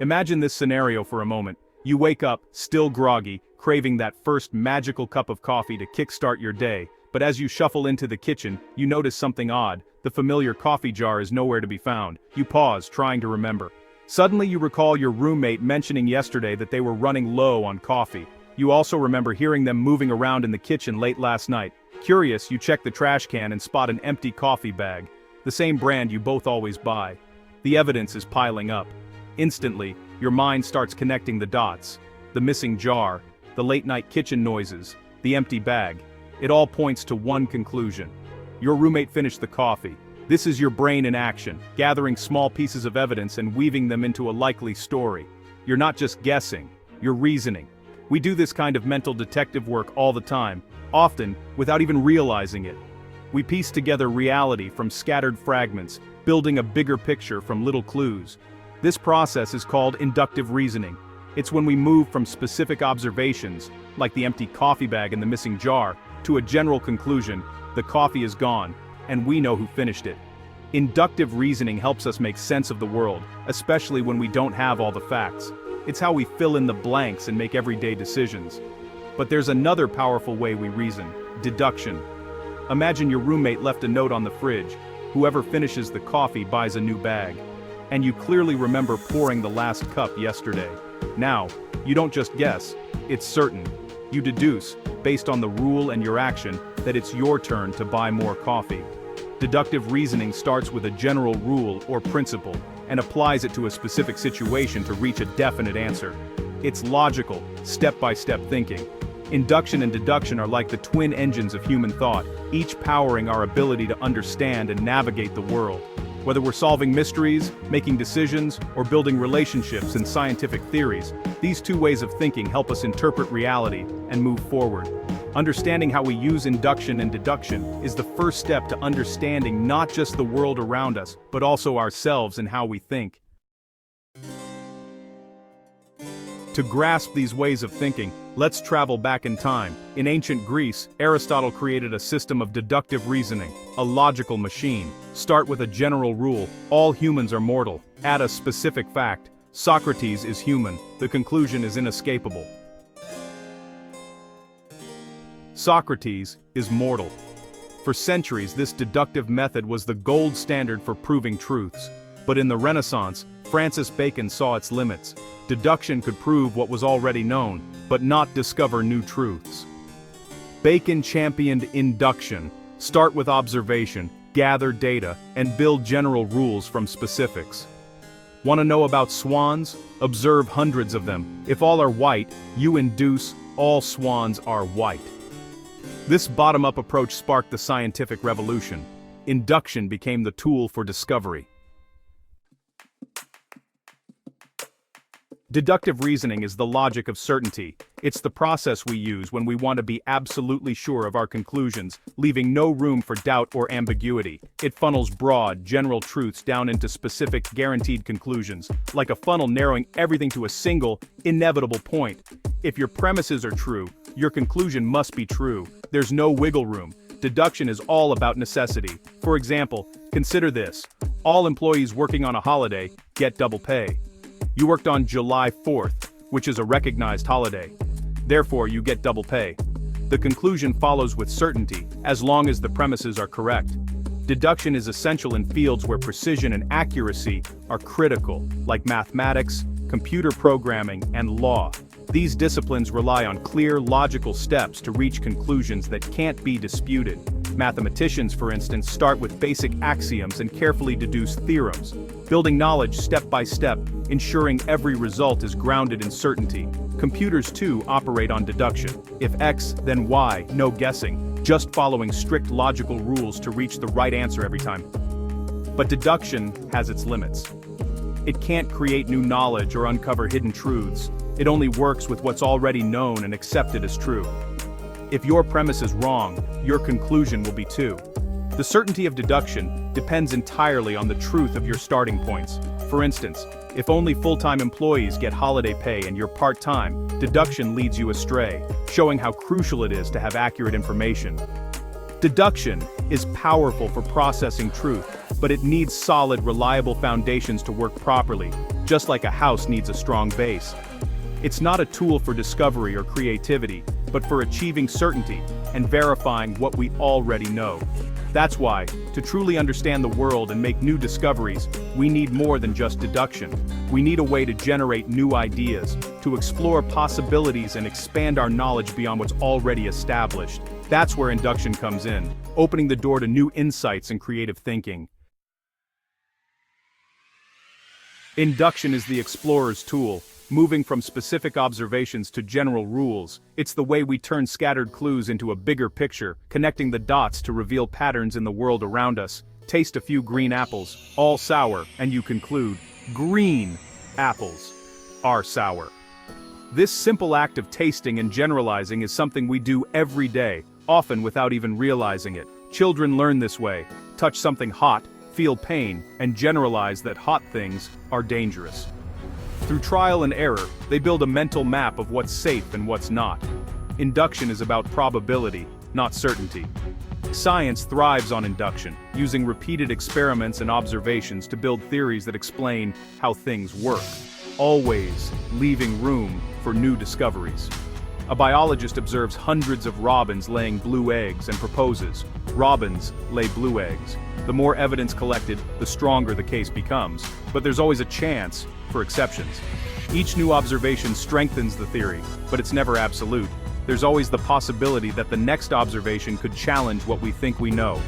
Imagine this scenario for a moment. You wake up, still groggy, craving that first magical cup of coffee to kickstart your day, but as you shuffle into the kitchen, you notice something odd. The familiar coffee jar is nowhere to be found. You pause, trying to remember. Suddenly you recall your roommate mentioning yesterday that they were running low on coffee. You also remember hearing them moving around in the kitchen late last night. Curious, you check the trash can and spot an empty coffee bag. The same brand you both always buy. The evidence is piling up. Instantly, your mind starts connecting the dots. The missing jar, the late-night kitchen noises, the empty bag. It all points to one conclusion. Your roommate finished the coffee. This is your brain in action, gathering small pieces of evidence and weaving them into a likely story. You're not just guessing, you're reasoning. We do this kind of mental detective work all the time, often without even realizing it. We piece together reality from scattered fragments, building a bigger picture from little clues. This process is called inductive reasoning. It's when we move from specific observations, like the empty coffee bag and the missing jar, to a general conclusion: the coffee is gone, and we know who finished it. Inductive reasoning helps us make sense of the world, especially when we don't have all the facts. It's how we fill in the blanks and make everyday decisions. But there's another powerful way we reason: deduction. Imagine your roommate left a note on the fridge: whoever finishes the coffee buys a new bag. And you clearly remember pouring the last cup yesterday. Now, you don't just guess, it's certain. You deduce, based on the rule and your action, that it's your turn to buy more coffee. Deductive reasoning starts with a general rule or principle, and applies it to a specific situation to reach a definite answer. It's logical, step-by-step thinking. Induction and deduction are like the twin engines of human thought, each powering our ability to understand and navigate the world. Whether we're solving mysteries, making decisions, or building relationships in scientific theories, these two ways of thinking help us interpret reality and move forward. Understanding how we use induction and deduction is the first step to understanding not just the world around us, but also ourselves and how we think. To grasp these ways of thinking, let's travel back in time. In ancient Greece, Aristotle created a system of deductive reasoning, a logical machine. Start with a general rule: all humans are mortal. Add a specific fact: Socrates is human. The conclusion is inescapable. Socrates is mortal. For centuries, this deductive method was the gold standard for proving truths. But in the Renaissance, Francis Bacon saw its limits. Deduction could prove what was already known, but not discover new truths. Bacon championed induction: start with observation, gather data, and build general rules from specifics. Want to know about swans? Observe hundreds of them. If all are white, you induce all swans are white. This bottom-up approach sparked the scientific revolution. Induction became the tool for discovery. Deductive reasoning is the logic of certainty. It's the process we use when we want to be absolutely sure of our conclusions, leaving no room for doubt or ambiguity. It funnels broad, general truths down into specific, guaranteed conclusions, like a funnel narrowing everything to a single, inevitable point. If your premises are true, your conclusion must be true. There's no wiggle room. Deduction is all about necessity. For example, consider this: all employees working on a holiday get double pay. You worked on July 4th, which is a recognized holiday. Therefore, you get double pay. The conclusion follows with certainty, as long as the premises are correct. Deduction is essential in fields where precision and accuracy are critical, like mathematics, computer programming, and law. These disciplines rely on clear, logical steps to reach conclusions that can't be disputed. Mathematicians, for instance, start with basic axioms and carefully deduce theorems, building knowledge step by step, ensuring every result is grounded in certainty. Computers, too, operate on deduction. If X, then Y, no guessing, just following strict logical rules to reach the right answer every time. But deduction has its limits. It can't create new knowledge or uncover hidden truths. It only works with what's already known and accepted as true. If your premise is wrong, your conclusion will be too. The certainty of deduction depends entirely on the truth of your starting points. For instance, if only full-time employees get holiday pay and you're part-time, deduction leads you astray, showing how crucial it is to have accurate information. Deduction is powerful for processing truth, but it needs solid, reliable foundations to work properly. just like a house needs a strong base. It's not a tool for discovery or creativity, but for achieving certainty and verifying what we already know. That's why, to truly understand the world and make new discoveries, we need more than just deduction. We need a way to generate new ideas, to explore possibilities and expand our knowledge beyond what's already established. That's where induction comes in, opening the door to new insights and creative thinking. Induction is the explorer's tool, moving from specific observations to general rules. It's the way we turn scattered clues into a bigger picture, connecting the dots to reveal patterns in the world around us. Taste a few green apples, all sour, and you conclude, green apples are sour. This simple act of tasting and generalizing is something we do every day, often without even realizing it. Children learn this way: touch something hot, feel pain, and generalize that hot things are dangerous. Through trial and error, they build a mental map of what's safe and what's not. Induction is about probability, not certainty. Science thrives on induction, using repeated experiments and observations to build theories that explain how things work, always leaving room for new discoveries. A biologist observes hundreds of robins laying blue eggs and proposes, robins lay blue eggs. The more evidence collected, the stronger the case becomes, but there's always a chance for exceptions. Each new observation strengthens the theory, but it's never absolute. There's always the possibility that the next observation could challenge what we think we know.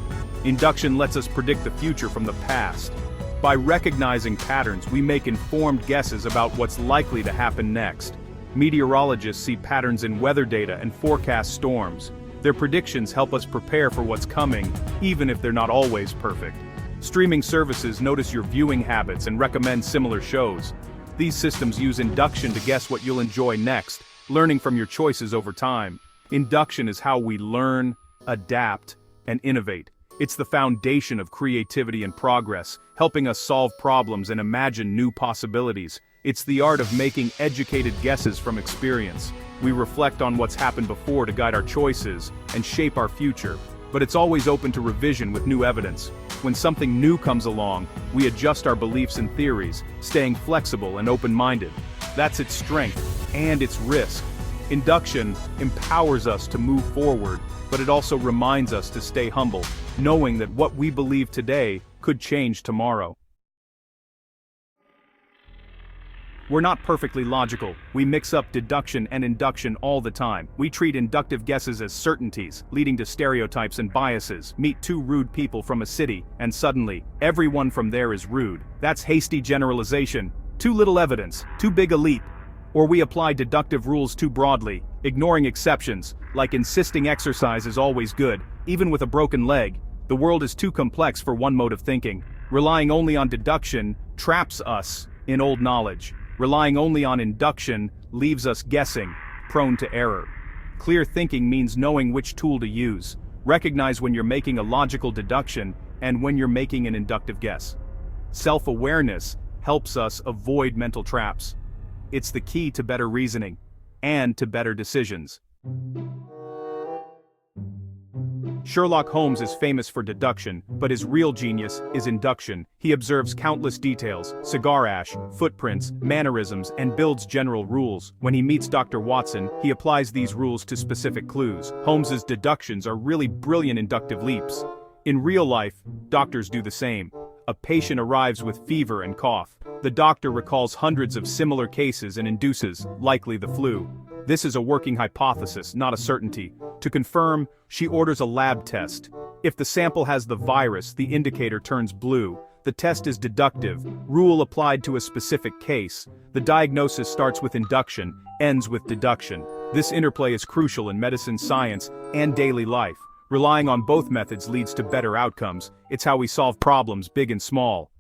Induction lets us predict the future from the past. By recognizing patterns, we make informed guesses about what's likely to happen next. Meteorologists see patterns in weather data and forecast storms. Their predictions help us prepare for what's coming, even if they're not always perfect. Streaming services notice your viewing habits and recommend similar shows. These systems use induction to guess what you'll enjoy next, learning from your choices over time. Induction is how we learn, adapt, and innovate. It's the foundation of creativity and progress, helping us solve problems and imagine new possibilities. It's the art of making educated guesses from experience. We reflect on what's happened before to guide our choices and shape our future, but it's always open to revision with new evidence. When something new comes along, we adjust our beliefs and theories, staying flexible and open-minded. That's its strength and its risk. Induction empowers us to move forward, but it also reminds us to stay humble, knowing that what we believe today could change tomorrow. We're not perfectly logical. We mix up deduction and induction all the time. We treat inductive guesses as certainties, leading to stereotypes and biases. Meet two rude people from a city, and suddenly, everyone from there is rude. That's hasty generalization. Too little evidence, too big a leap. Or we apply deductive rules too broadly, ignoring exceptions, like insisting exercise is always good, even with a broken leg. The world is too complex for one mode of thinking. Relying only on deduction traps us in old knowledge. Relying only on induction leaves us guessing, prone to error. Clear thinking means knowing which tool to use. Recognize when you're making a logical deduction and when you're making an inductive guess. Self-awareness helps us avoid mental traps. It's the key to better reasoning and to better decisions. Sherlock Holmes is famous for deduction, but his real genius is induction. He observes countless details, cigar ash, footprints, mannerisms, and builds general rules. When he meets Dr. Watson, he applies these rules to specific clues. Holmes's deductions are really brilliant inductive leaps. In real life, doctors do the same. A patient arrives with fever and cough. The doctor recalls hundreds of similar cases and induces, likely the flu. This is a working hypothesis, not a certainty. To confirm, she orders a lab test. If the sample has the virus, the indicator turns blue. The test is deductive, rule applied to a specific case. The diagnosis starts with induction, ends with deduction. This interplay is crucial in medicine, science, and daily life. Relying on both methods leads to better outcomes. It's how we solve problems, big and small.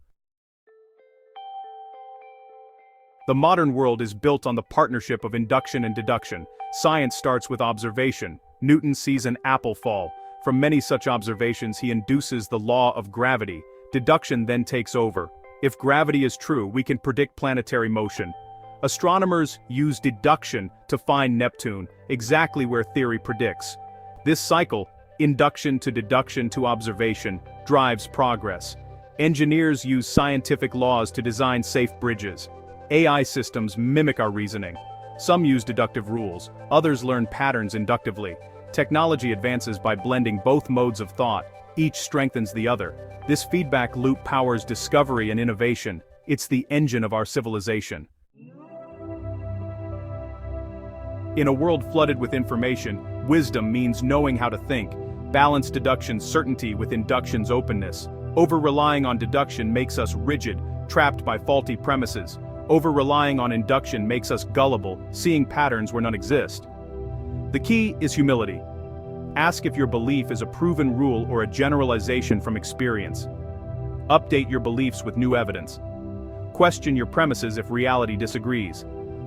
The modern world is built on the partnership of induction and deduction. Science starts with observation. Newton sees an apple fall. From many such observations, he induces the law of gravity. Deduction then takes over. If gravity is true, we can predict planetary motion. Astronomers use deduction to find Neptune, exactly where theory predicts. This cycle, induction to deduction to observation, drives progress. Engineers use scientific laws to design safe bridges. AI systems mimic our reasoning. Some use deductive rules, others learn patterns inductively. Technology advances by blending both modes of thought, each strengthens the other. This feedback loop powers discovery and innovation. It's the engine of our civilization. In a world flooded with information, wisdom means knowing how to think. Balance deduction's certainty with induction's openness. Over-relying on deduction makes us rigid, trapped by faulty premises. Over-relying on induction makes us gullible, seeing patterns where none exist. The key is humility. Ask if your belief is a proven rule or a generalization from experience. Update your beliefs with new evidence. Question your premises if reality disagrees.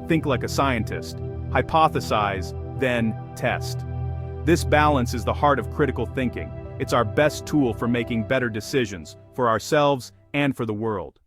Think like a scientist. Hypothesize, then test. This balance is the heart of critical thinking. It's our best tool for making better decisions, for ourselves and for the world.